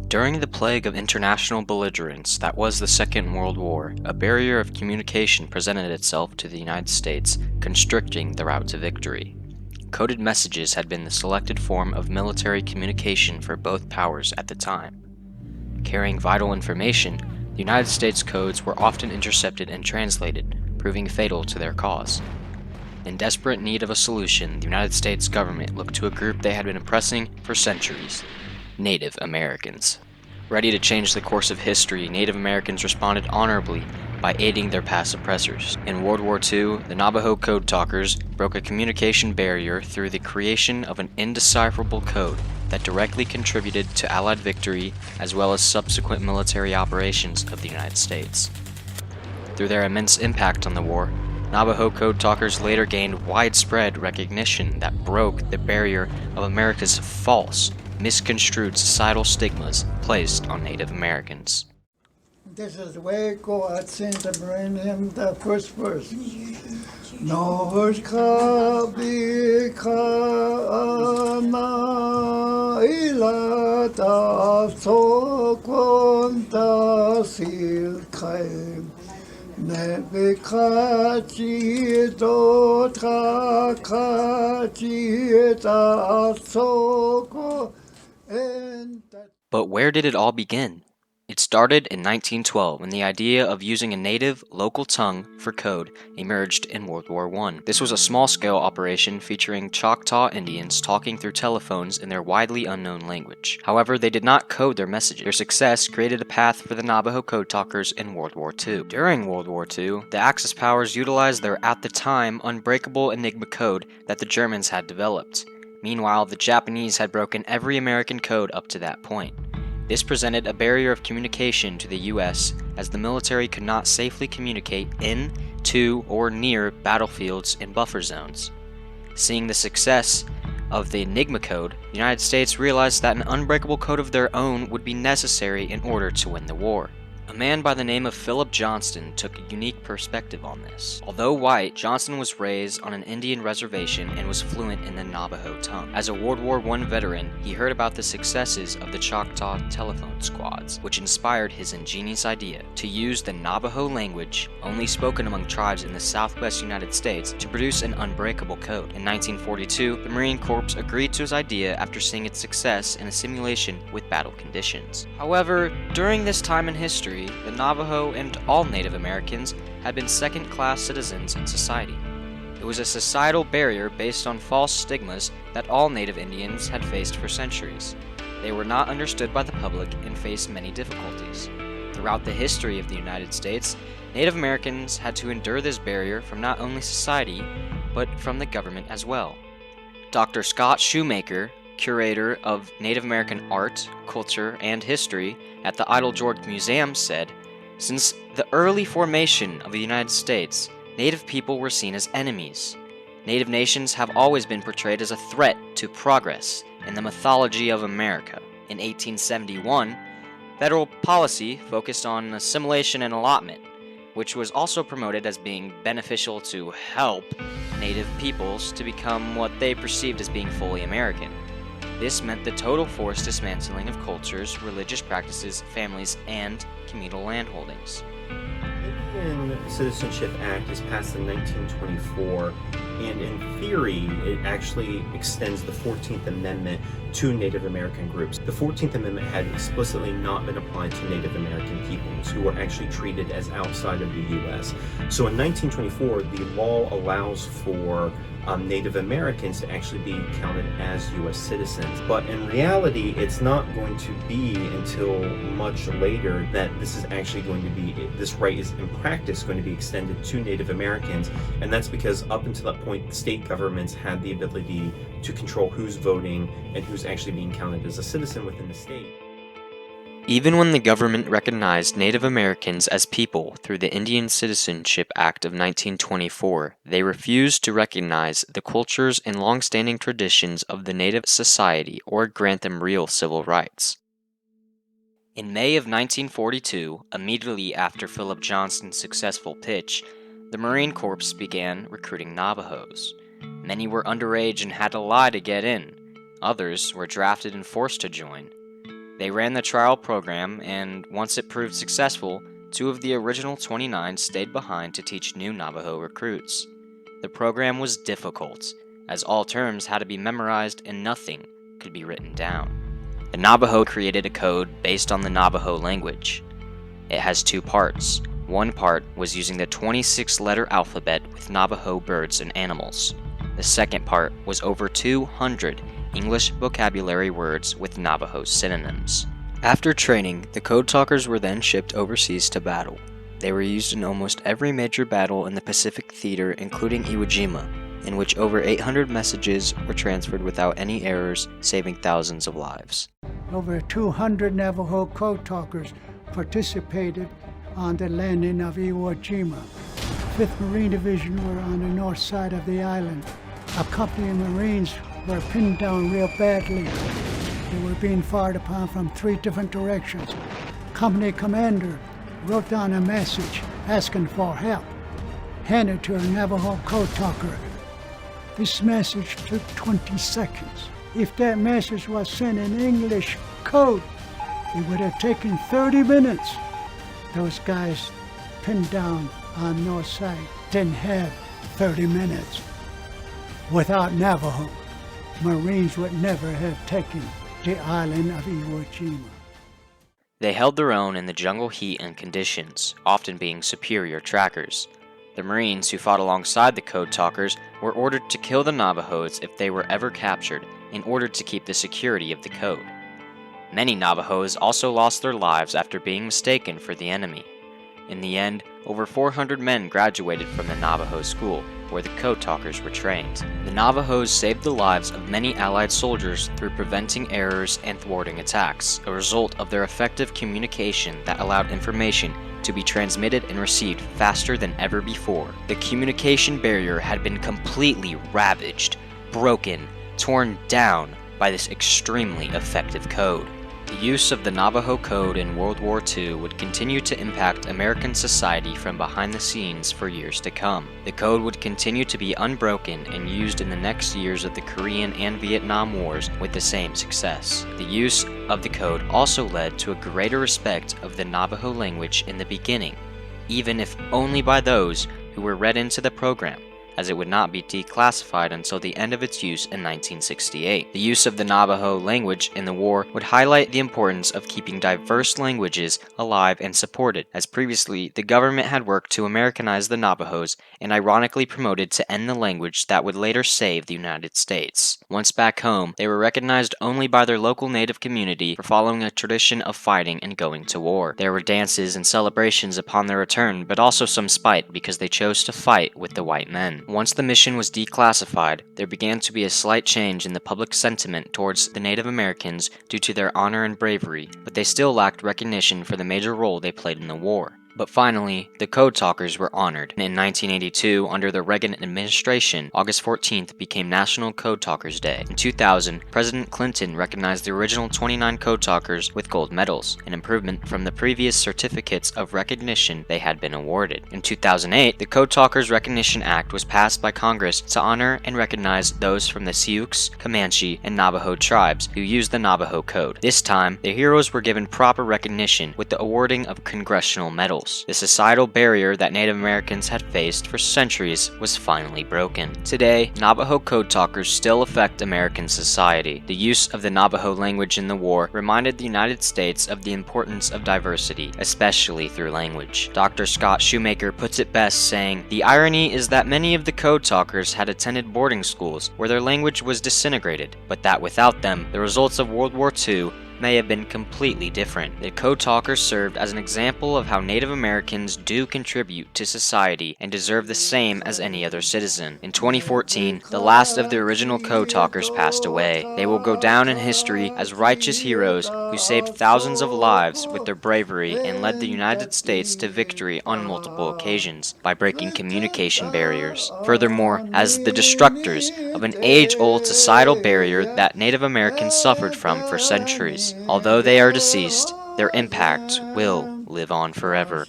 During the plague of international belligerence that was the Second World War, a barrier of communication presented itself to the United States, constricting the route to victory. Coded messages had been the selected form of military communication for both powers at the time. Carrying vital information, the United States codes were often intercepted and translated, proving fatal to their cause. In desperate need of a solution, the United States government looked to a group they had been oppressing for centuries: Native Americans. Ready to change the course of history, Native Americans responded honorably by aiding their past oppressors. In World War II, the Navajo code talkers broke a communication barrier through the creation of an indecipherable code that directly contributed to Allied victory as well as subsequent military operations of the United States. Through their immense impact on the war, Navajo code talkers later gained widespread recognition that broke the barrier of America's false, misconstrued societal stigmas placed on Native Americans. This is Waco at St. Millennium, the first verse. Nos kabikana ilata so konta silkai nebekachi do trakachi ta soko. But where did it all begin? It started in 1912 when the idea of using a native, local tongue for code emerged in World War I. This was a small-scale operation featuring Choctaw Indians talking through telephones in their widely unknown language. However, they did not code their messages. Their success created a path for the Navajo code talkers in World War II. During World War II, the Axis powers utilized their, at the time, unbreakable Enigma code that the Germans had developed. Meanwhile, the Japanese had broken every American code up to that point. This presented a barrier of communication to the U.S. as the military could not safely communicate in, to, or near battlefields and buffer zones. Seeing the success of the Enigma code, the United States realized that an unbreakable code of their own would be necessary in order to win the war. A man by the name of Philip Johnston took a unique perspective on this. Although white, Johnston was raised on an Indian reservation and was fluent in the Navajo tongue. As a World War I veteran, he heard about the successes of the Choctaw telephone squads, which inspired his ingenious idea to use the Navajo language, only spoken among tribes in the southwest United States, to produce an unbreakable code. In 1942, the Marine Corps agreed to his idea after seeing its success in a simulation with battle conditions. However, during this time in history, the Navajo and all Native Americans had been second-class citizens in society. It was a societal barrier based on false stigmas that all Native Indians had faced for centuries. They were not understood by the public and faced many difficulties. Throughout the history of the United States, Native Americans had to endure this barrier from not only society, but from the government as well. Dr. Scott Shoemaker, curator of Native American art, culture, and history at the Idle George Museum, said, "Since the early formation of the United States, Native people were seen as enemies. Native nations have always been portrayed as a threat to progress in the mythology of America." In 1871, federal policy focused on assimilation and allotment, which was also promoted as being beneficial to help Native peoples to become what they perceived as being fully American. This meant the total forced dismantling of cultures, religious practices, families, and communal land holdings. The Indian Citizenship Act is passed in 1924, and in theory, it actually extends the 14th Amendment to Native American groups. The 14th Amendment had explicitly not been applied to Native American peoples who were actually treated as outside of the U.S. So in 1924, the law allows for Native Americans to actually be counted as U.S. citizens. But in reality, it's not going to be until much later that this is actually going to be, this right is in practice going to be extended to Native Americans. And that's because up until that point, state governments had the ability to control who's voting and who's actually being counted as a citizen within the state. Even when the government recognized Native Americans as people through the Indian Citizenship Act of 1924, they refused to recognize the cultures and long-standing traditions of the Native society or grant them real civil rights. In May of 1942, immediately after Philip Johnston's successful pitch, the Marine Corps began recruiting Navajos. Many were underage and had to lie to get in. Others were drafted and forced to join. They ran the trial program, and once it proved successful, 2 of the original 29 stayed behind to teach new Navajo recruits. The program was difficult, as all terms had to be memorized and nothing could be written down. The Navajo created a code based on the Navajo language. It has 2 parts. One part was using the 26-letter alphabet with Navajo birds and animals. The second part was over 200 English vocabulary words with Navajo synonyms. After training, the code talkers were then shipped overseas to battle. They were used in almost every major battle in the Pacific Theater, including Iwo Jima, in which over 800 messages were transferred without any errors, saving thousands of lives. Over 200 Navajo code talkers participated on the landing of Iwo Jima. 5th Marine Division were on the north side of the island. A company of Marines were pinned down real badly. They were being fired upon from 3 different directions. Company commander wrote down a message asking for help, handed to a Navajo code talker. This message took 20 seconds. If that message was sent in English code, it would have taken 30 minutes. Those guys pinned down on north side didn't have 30 minutes. Without Navajo, Marines would never have taken the island of Iwo Jima. They held their own in the jungle heat and conditions, often being superior trackers. The Marines who fought alongside the code talkers were ordered to kill the Navajos if they were ever captured, in order to keep the security of the code. Many Navajos also lost their lives after being mistaken for the enemy. In the end, over 400 men graduated from the Navajo school, where the code talkers were trained. The Navajos saved the lives of many Allied soldiers through preventing errors and thwarting attacks, a result of their effective communication that allowed information to be transmitted and received faster than ever before. The communication barrier had been completely ravaged, broken, torn down by this extremely effective code. The use of the Navajo Code in World War II would continue to impact American society from behind the scenes for years to come. The code would continue to be unbroken and used in the next years of the Korean and Vietnam Wars with the same success. The use of the code also led to a greater respect of the Navajo language in the beginning, even if only by those who were read into the program, as it would not be declassified until the end of its use in 1968. The use of the Navajo language in the war would highlight the importance of keeping diverse languages alive and supported, as previously the government had worked to Americanize the Navajos and ironically promoted to end the language that would later save the United States. Once back home, they were recognized only by their local native community for following a tradition of fighting and going to war. There were dances and celebrations upon their return, but also some spite because they chose to fight with the white men. Once the mission was declassified, there began to be a slight change in the public sentiment towards the Native Americans due to their honor and bravery, but they still lacked recognition for the major role they played in the war. But finally, the Code Talkers were honored. In 1982, under the Reagan administration, August 14th became National Code Talkers Day. In 2000, President Clinton recognized the original 29 Code Talkers with gold medals, an improvement from the previous certificates of recognition they had been awarded. In 2008, the Code Talkers Recognition Act was passed by Congress to honor and recognize those from the Sioux, Comanche, and Navajo tribes who used the Navajo Code. This time, the heroes were given proper recognition with the awarding of congressional medals. The societal barrier that Native Americans had faced for centuries was finally broken. Today, Navajo Code Talkers still affect American society. The use of the Navajo language in the war reminded the United States of the importance of diversity, especially through language. Dr. Scott Shoemaker puts it best, saying, "The irony is that many of the Code Talkers had attended boarding schools where their language was disintegrated, but that without them, the results of World War II may have been completely different." The Code Talkers served as an example of how Native Americans do contribute to society and deserve the same as any other citizen. In 2014, the last of the original Code Talkers passed away. They will go down in history as righteous heroes who saved thousands of lives with their bravery and led the United States to victory on multiple occasions by breaking communication barriers. Furthermore, as the destructors of an age-old societal barrier that Native Americans suffered from for centuries. Although they are deceased, their impact will live on forever.